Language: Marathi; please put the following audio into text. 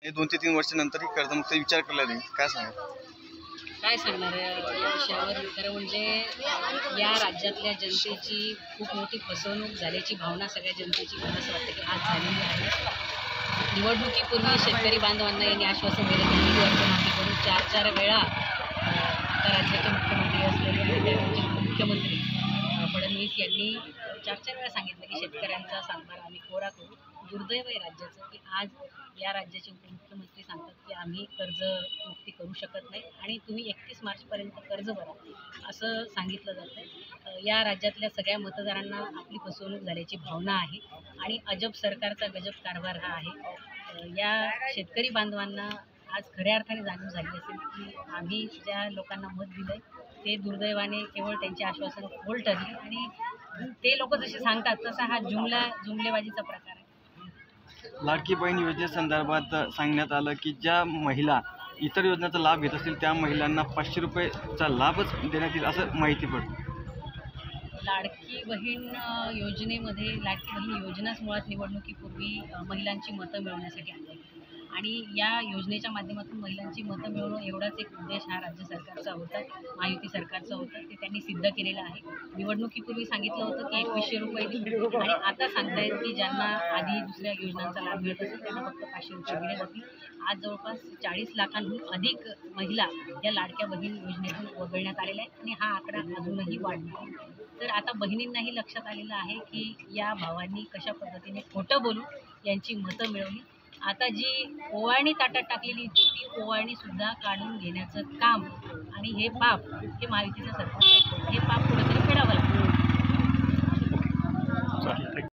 2 ते 3 वर्षानंतर कर्जमुक्ती विचार केला जाईल, काय सांगा? काय सांगणार आहे या विषयावर? खरं म्हणजे या राज्यातल्या जनतेची खूप मोठी फसवणूक झाल्याची भावना सगळ्या जनतेची मला असं वाटतं की आज झालेली आहे। निवडणुकीपूर्वी शेतकरी बांधवांना यांनी आश्वासन दिलं की निधी कर्जमाफी करून 4 वेळा आता राज्याचे मुख्यमंत्री असलेले आणि त्यावेळेचे मुख्यमंत्री फडणवीस यांनी 4 वेळा सांगितलं की शेतकऱ्यांचा सांबार आम्ही कोरा करू। दुर्दैव आहे राज्याचं की आज या राज्याचे उपमुख्यमंत्री सांगतात की आम्ही कर्जमुक्ती करू शकत नाही आणि तुम्ही 31 मार्चपर्यंत कर्ज भरा असं सांगितलं जातं। या राज्यातल्या सगळ्या मतदारांना आपली फसवणूक झाल्याची भावना आहे आणि अजब सरकारचा गजब कारभार हा आहे। या शेतकरी बांधवांना आज खऱ्या अर्थाने जाणीव झाली असेल की आम्ही ज्या लोकांना मत दिलंय ते दुर्दैवाने केवळ त्यांची आश्वासनं फोल ठरली आणि ते लोक जसे सांगतात तसा हा जुमलेबाजीचा प्रकार आहे। लाडकी बहीण योजनेसंदर्भात सांगण्यात आलं की ज्या महिला इतर योजनेचा लाभ घेत असतील त्या महिलांना 500 रुपयेचा लाभच देण्यात येईल असं माहिती पडतं। लाडकी बहीण योजनाच मुळात निवडणुकीपूर्वी महिलांची मतं मिळवण्यासाठी आणली आणि या योजनेच्या माध्यमातून महिलांची मतं मिळवणं एवढाच एक उद्देश हा राज्य सरकारचा होता, महायुती सरकारचा होता, ते त्यांनी सिद्ध केलेलं आहे। निवडणुकीपूर्वी सांगितलं होतं की 2100 रुपये देऊ आणि आता सांगतायत की ज्यांना आधी दुसऱ्या योजनांचा लाभ मिळत असेल त्यांना फक्त 500 रुपये दिले जातील। आज जवळपास 40 लाखांहून अधिक महिला या लाडक्या बहीण योजनेतून वगळण्यात आलेल्या आहेत आणि हा आकडा अजूनही वाढणार। तर आता बहिणींनाही लक्षात आलेलं आहे की या भावांनी कशा पद्धतीने खोटं बोलून यांची मतं मिळवली। आता जी ओवाळणी ताटात टाकलेली होती ती ओवाळणी सुद्धा काढून घेण्याचं काम आणि हे पाप हे महायुतीचं सरकार करतं, हे पाप कुठेतरी फेडावं लागतं।